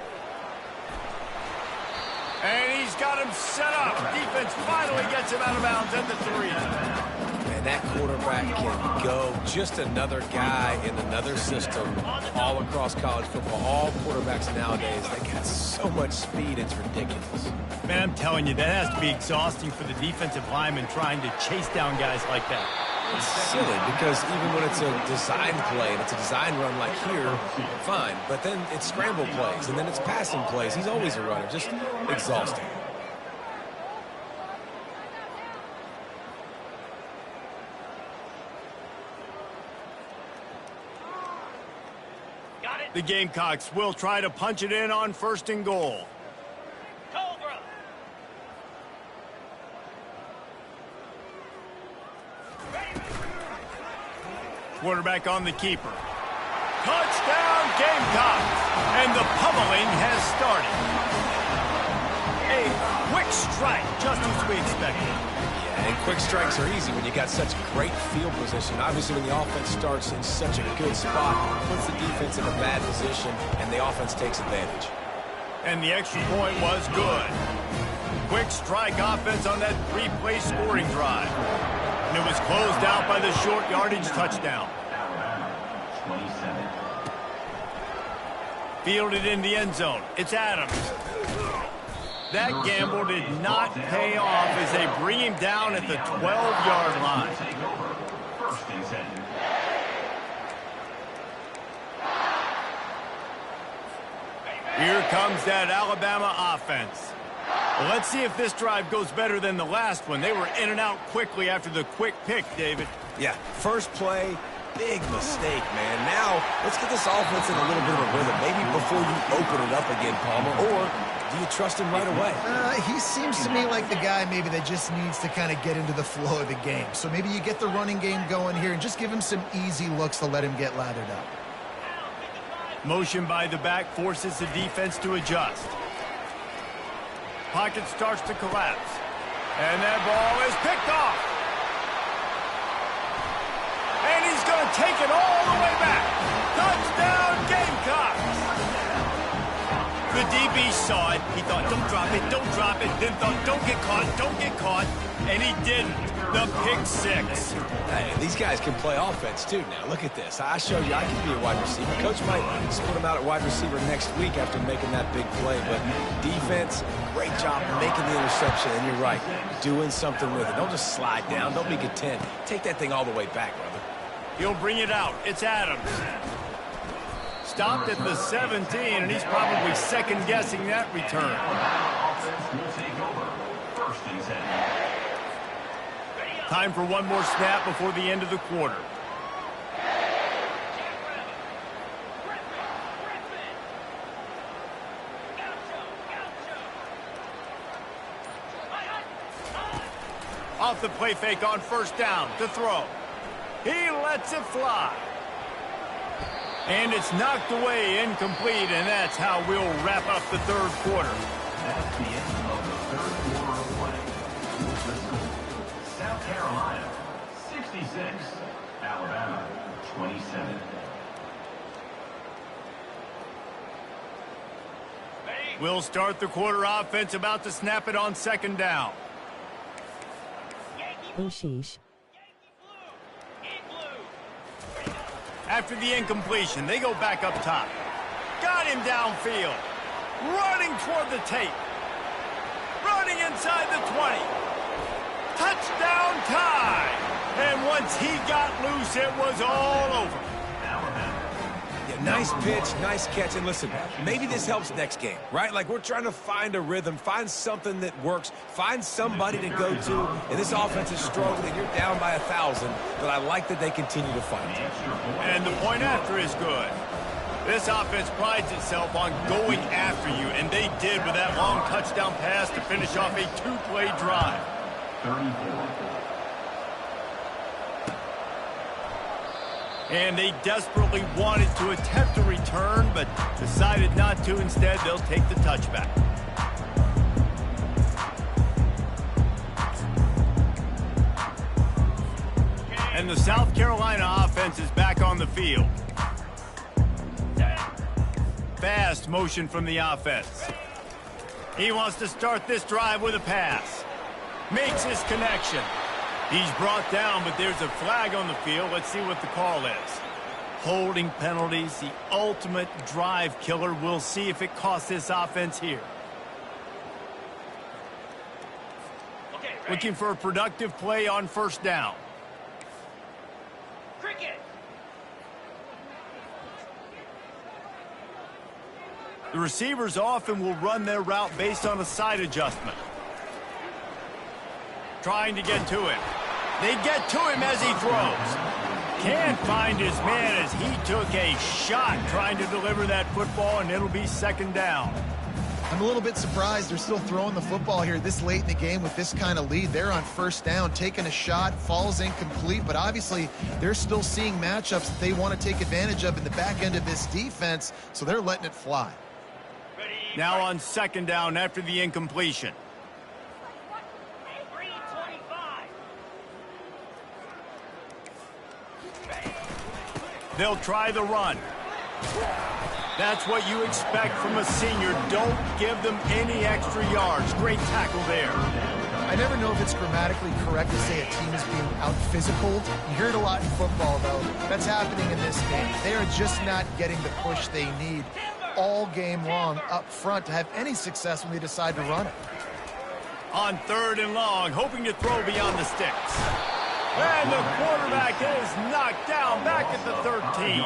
And he's got him set up. Defense finally gets him out of bounds at the 3. And that quarterback can go. Just another guy in another system all across college football. All quarterbacks nowadays, they got so much speed, it's ridiculous. Man, I'm telling you, that has to be exhausting for the defensive lineman trying to chase down guys like that. It's silly because even when it's a design play and it's a design run like here, fine. But then it's scramble plays and then it's passing plays. He's always a runner. Just exhausting. The Gamecocks will try to punch it in on 1st and goal. Cobra. Quarterback on the keeper. Touchdown Gamecocks! And the pummeling has started. A quick strike, just as we expected. And quick strikes are easy when you got such great field position. Obviously, when the offense starts in such a good spot, puts the defense in a bad position, and the offense takes advantage. And the extra point was good. Quick strike offense on that 3-play scoring drive. And it was closed out by the short yardage touchdown. Fielded in the end zone. It's Adams. That gamble did not pay off as they bring him down at the 12-yard line. Here comes that Alabama offense. Well, let's see if this drive goes better than the last one. They were in and out quickly after the quick pick, David. Yeah, first play, big mistake, man. Now, let's get this offense in a little bit of a rhythm. Maybe before you open it up again, Palmer, or do you trust him right away? He seems to me like the guy maybe that just needs to kind of get into the flow of the game. So maybe you get the running game going here and just give him some easy looks to let him get lathered up. Motion by the back forces the defense to adjust. Pocket starts to collapse. And that ball is picked off. And he's going to take it all the way back. Touchdown Gamecocks! The DB saw it. He thought, don't drop it, don't drop it. Then thought, don't get caught. And he didn't. The pick six. Hey, these guys can play offense, too, now. Look at this. I showed you I can be a wide receiver. Coach might split him out at wide receiver next week after making that big play. But defense, great job making the interception. And you're right, doing something with it. Don't just slide down. Don't be content. Take that thing all the way back, brother. He'll bring it out. It's Adams. Stopped at the 17, and he's probably second-guessing that return. Time for one more snap before the end of the quarter. Off the play fake on 1st down to throw. He lets it fly. And it's knocked away, incomplete, and that's how we'll wrap up the 3rd quarter. That's the end of the 3rd quarter of play. South Carolina, 66. Alabama, 27. We'll start the quarter offense, about to snap it on 2nd down. After the incompletion, they go back up top. Got him downfield. Running toward the tape. Running inside the 20. Touchdown tie. And once he got loose, it was all over. Yeah, nice pitch, nice catch. And listen, maybe this helps next game, right? Like we're trying to find a rhythm, find something that works, find somebody to go to. And this offense is struggling. You're down by 1,000, but I like that they continue to fight. And the point after is good. This offense prides itself on going after you, and they did with that long touchdown pass to finish off a 2-play drive. 34. And they desperately wanted to attempt a return, but decided not to. Instead, they'll take the touchback. And the South Carolina offense is back on the field. Fast motion from the offense. He wants to start this drive with a pass. Makes his connection. He's brought down, but there's a flag on the field. Let's see what the call is. Holding penalties, the ultimate drive killer. We'll see if it costs this offense here. Okay, Looking for a productive play on 1st down. seconds. The receivers often will run their route based on a side adjustment. Trying to get to him. They get to him as he throws. Can't find his man as he took a shot trying to deliver that football, and it'll be second down. I'm a little bit surprised they're still throwing the football here this late in the game with this kind of lead. They're on first down, taking a shot, falls incomplete, but obviously they're still seeing matchups that they want to take advantage of in the back end of this defense, so they're letting it fly. Now on second down after the incompletion. 3:25. They'll try the run. That's what you expect from a senior. Don't give them any extra yards. Great tackle there. I never know if it's grammatically correct to say a team is being out-physicaled. You hear it a lot in football, though. That's happening in this game. They are just not getting the push they need all game long up front to have any success when they decide to run it. On third and long, hoping to throw beyond the sticks. And the quarterback is knocked down back at the 13.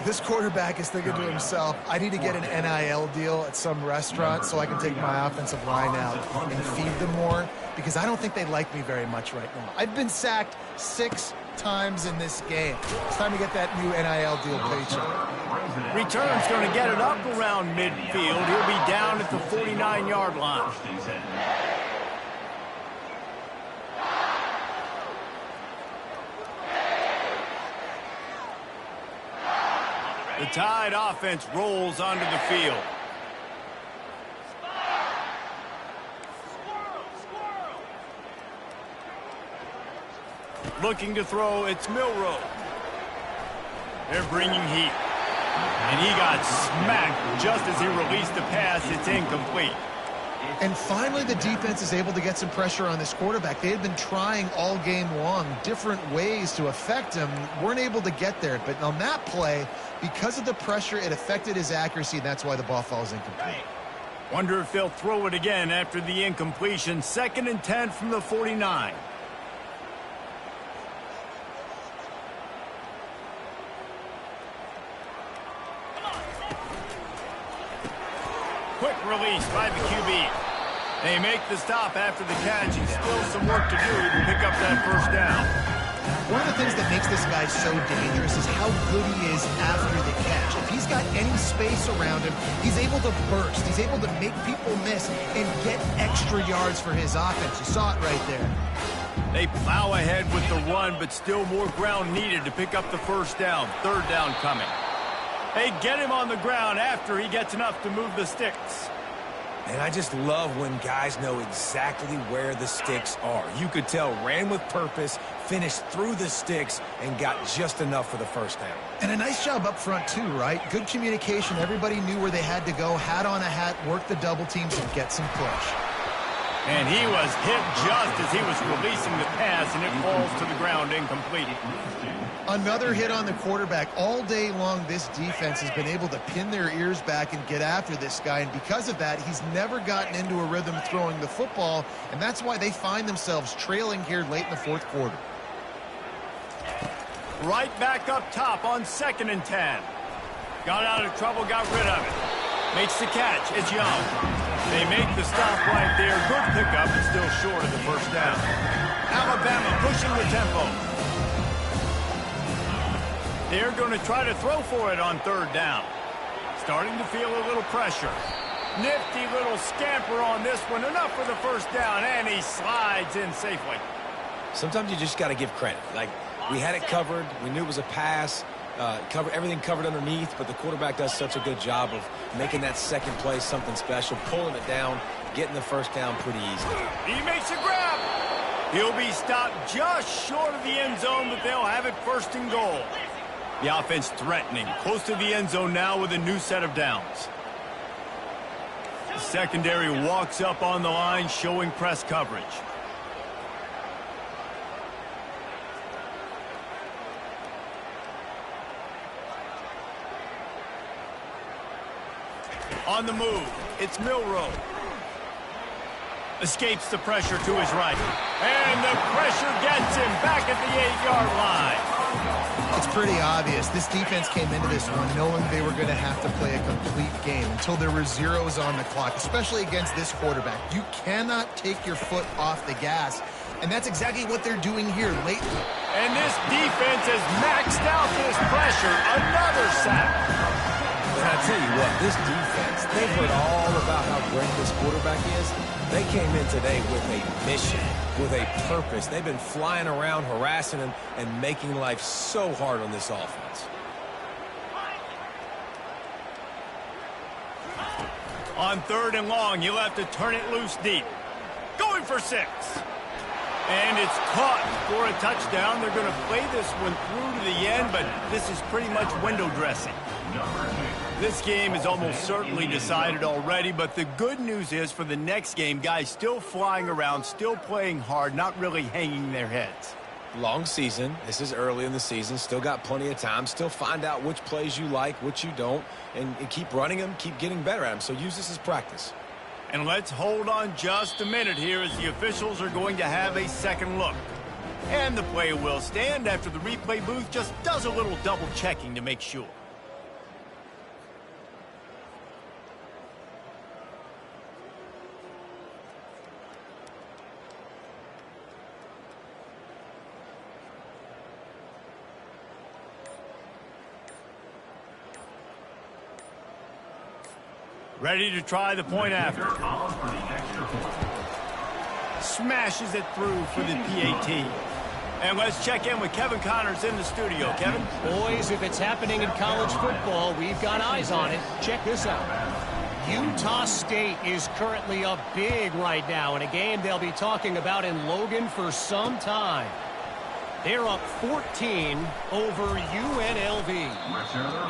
This quarterback is thinking to himself, I need to get an NIL deal at some restaurant so I can take my offensive line out and feed them more, because I don't think they like me very much right now. I've been sacked 6 times in this game. It's time to get that new NIL deal paycheck. Return's going to get it up around midfield. He'll be down at the 49-yard line. The Tide offense rolls onto the field. Looking to throw, it's Milrow. They're bringing heat. And he got smacked just as he released the pass. It's incomplete. And finally, the defense is able to get some pressure on this quarterback. They had been trying all game long different ways to affect him. Weren't able to get there. But on that play, because of the pressure, it affected his accuracy. And that's why the ball falls incomplete. Wonder if they'll throw it again after the incompletion. 2nd and 10 from the 49. Quick release by the QB. They make the stop after the catch, and still some work to do to pick up that first down. One of the things that makes this guy so dangerous is how good he is after the catch. If he's got any space around him, he's able to burst. He's able to make people miss and get extra yards for his offense. You saw it right there. They plow ahead with the run, but still more ground needed to pick up the first down. 3rd down coming. They get him on the ground after he gets enough to move the sticks. And I just love when guys know exactly where the sticks are. You could tell ran with purpose, finished through the sticks, and got just enough for the first down. And a nice job up front, too, right? Good communication. Everybody knew where they had to go. Hat on a hat, work the double teams, and get some push. And he was hit just as he was releasing the pass, and it falls to the ground incomplete. Another hit on the quarterback. All day long, this defense has been able to pin their ears back and get after this guy, and because of that, he's never gotten into a rhythm throwing the football, and that's why they find themselves trailing here late in the 4th quarter. Right back up top on 2nd and 10. Got out of trouble, got rid of it. Makes the catch. It's Young. They make the stop right there. Good pickup, but still short of the first down. Alabama pushing the tempo. They're going to try to throw for it on 3rd down. Starting to feel a little pressure. Nifty little scamper on this one. Enough for the first down, and he slides in safely. Sometimes you just got to give credit. Like, we had it covered. We knew it was a pass. Everything covered underneath, but the quarterback does such a good job of making that second play something special, pulling it down, getting the first down pretty easy. He makes a grab. He'll be stopped just short of the end zone, but they'll have it 1st and goal. The offense threatening, close to the end zone now with a new set of downs. The secondary walks up on the line, showing press coverage. On the move, it's Milrow. Escapes the pressure to his right. And the pressure gets him back at the 8-yard line. pretty obvious. This defense came into this one knowing they were going to have to play a complete game until there were zeros on the clock, especially against this quarterback. You cannot take your foot off the gas, and that's exactly what they're doing here lately. And this defense has maxed out this pressure. Another sack. And I tell you what, this defense, they've heard all about how great this quarterback is. They came in today with a mission, with a purpose. They've been flying around, harassing him, and making life so hard on this offense. On 3rd and long, you'll have to turn it loose deep. Going for 6. And it's caught for a touchdown. They're going to play this one through to the end, but this is pretty much window dressing. This game is almost certainly decided already, but the good news is for the next game, guys still flying around, still playing hard, not really hanging their heads. Long season. This is early in the season. Still got plenty of time. Still find out which plays you like, which you don't, and keep running them, keep getting better at them. So use this as practice. And let's hold on just a minute here as the officials are going to have a second look. And the play will stand after the replay booth just does a little double checking to make sure. Ready to try the point after. Smashes it through for the PAT. And let's check in with Kevin Connors in the studio. Kevin? Boys, if it's happening in college football, we've got eyes on it. Check this out. Utah State is currently up big right now in a game they'll be talking about in Logan for some time. They're up 14 over UNLV.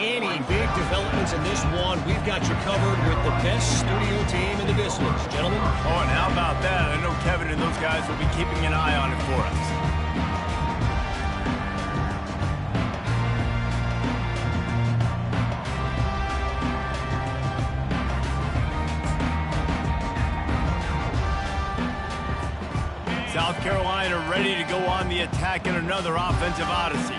Any big developments in this one, we've got you covered with the best studio team in the business. Gentlemen? Oh, and how about that? I know Kevin and those guys will be keeping an eye on it for us. South Carolina ready to go on the attack in another offensive odyssey.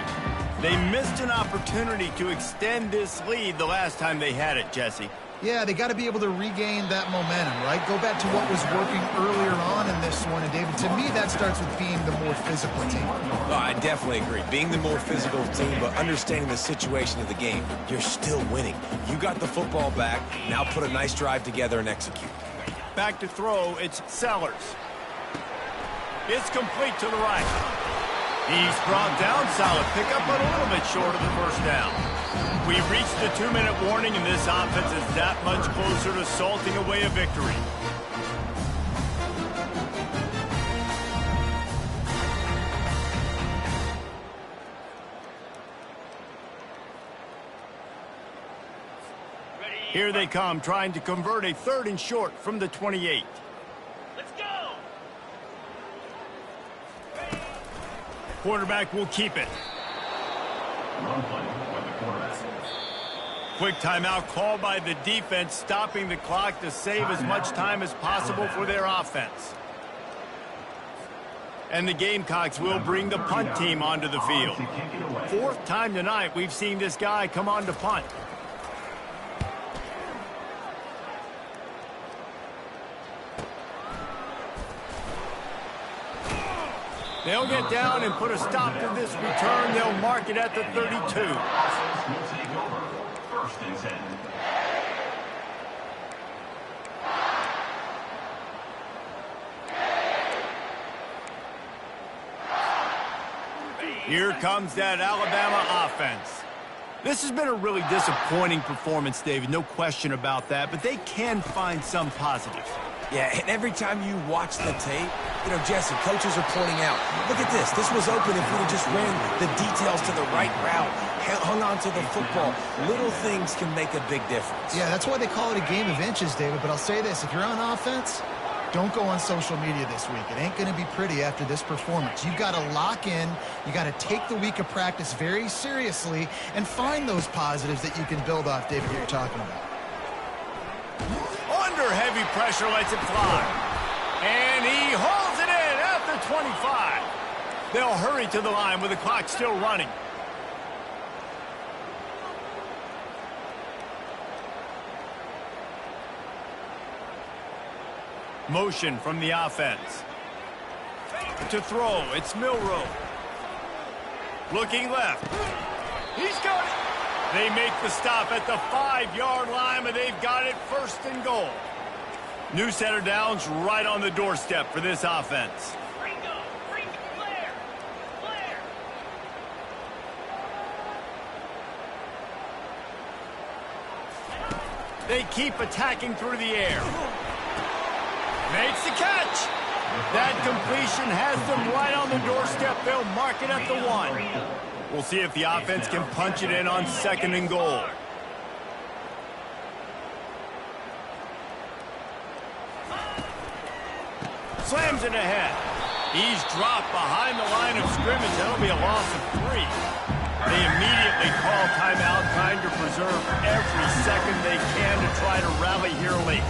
They missed an opportunity to extend this lead the last time they had it, Jesse. Yeah, they got to be able to regain that momentum, right? Go back to what was working earlier on in this one. And, David, to me, that starts with being the more physical team. Oh, I definitely agree. Being the more physical team, but understanding the situation of the game. You're still winning. You got the football back. Now put a nice drive together and execute. Back to throw, it's Sellers. It's complete to the right. He's brought down, solid pickup, but a little bit short of the first down. We've reached the 2-minute warning, and this offense is that much closer to salting away a victory. Here they come, trying to convert a 3rd and short from the 28. Quarterback will keep it. Quick timeout called by the defense, stopping the clock to save as much time as possible for their offense. And the Gamecocks will bring the punt team onto the field. 4th time tonight we've seen this guy come on to punt. They'll get down and put a stop to this return. They'll mark it at the 32. Here comes that Alabama offense. This has been a really disappointing performance, David. No question about that, but they can find some positives. Yeah, and every time you watch the tape, you know, Jesse, coaches are pointing out, look at this. This was open if we'd have just ran the details to the right route, hung on to the football. Little things can make a big difference. Yeah, that's why they call it a game of inches, David. But I'll say this, if you're on offense, don't go on social media this week. It ain't going to be pretty after this performance. You've got to lock in. You got to take the week of practice very seriously and find those positives that you can build off, David, that you're talking about. Under heavy pressure, lets it fly. And he holds it in at the 25. They'll hurry to the line with the clock still running. Motion from the offense. To throw, it's Milrow. Looking left. He's got it. They make the stop at the 5-yard line, and they've got it 1st and goal. New set of downs right on the doorstep for this offense. They keep attacking through the air. Makes the catch. That completion has them right on the doorstep. They'll mark it at the 1. We'll see if the offense can punch it in on 2nd and goal. Slams it ahead. He's dropped behind the line of scrimmage. That'll be a loss of 3. They immediately call timeout, trying to preserve every second they can to try to rally here late.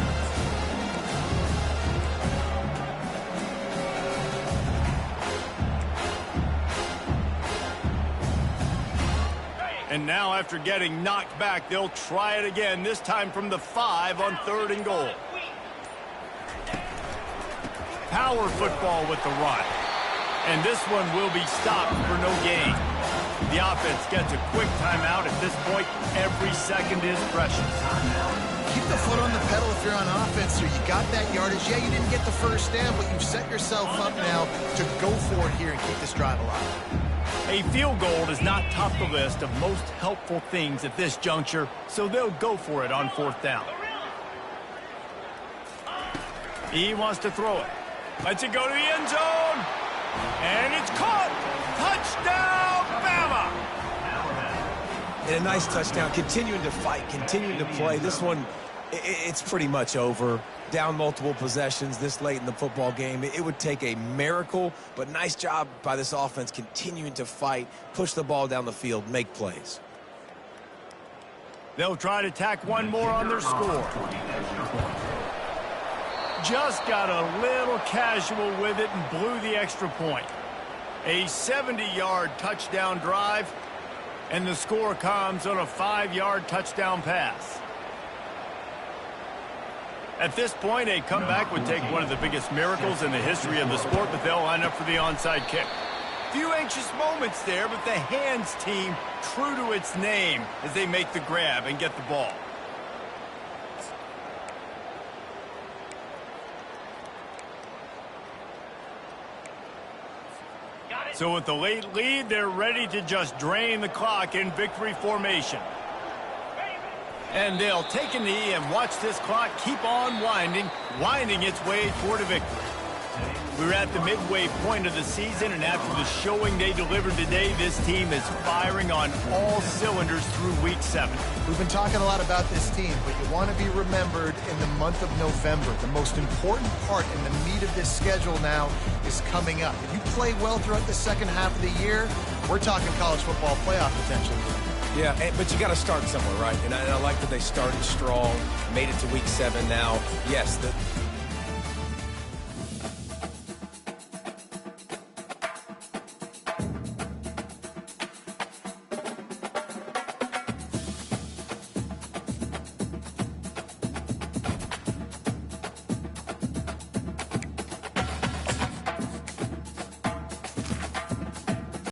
And now, after getting knocked back, they'll try it again, this time from the 5 on 3rd and goal. Power football with the run. And this one will be stopped for no gain. The offense gets a quick timeout. At this point, every second is precious. Keep the foot on the pedal if you're on offense here. You got that yardage. Yeah, you didn't get the 1st down, but you've set yourself up now to go for it here and keep this drive alive. A field goal does not top the list of most helpful things at this juncture, so they'll go for it on 4th down. He wants to throw it. Lets it go to the end zone. And it's caught. Touchdown, Bama! And a nice touchdown. Continuing to fight, continuing to play. This one, it's pretty much over. Down multiple possessions this late in the football game. It would take a miracle, but nice job by this offense continuing to fight, push the ball down the field, make plays. They'll try to tack one more on their score. Just got a little casual with it and blew the extra point. A 70-yard touchdown drive, and the score comes on a 5-yard touchdown pass. At this point, a comeback would take one of the biggest miracles in the history of the sport, but they'll line up for the onside kick. Few anxious moments there, but the hands team true to its name as they make the grab and get the ball. So with the late lead, they're ready to just drain the clock in victory formation. And they'll take a knee and watch this clock keep on winding its way toward a victory. We're at the midway point of the season, and after the showing they delivered today, this team is firing on all cylinders through Week 7. We've been talking a lot about this team, but you want to be remembered in the month of November. The most important part in the meat of this schedule now is coming up. If you play well throughout the second half of the year, we're talking college football playoff potential. Yeah, but you got to start somewhere, right? And I like that they started strong, made it to Week 7 now. Yes,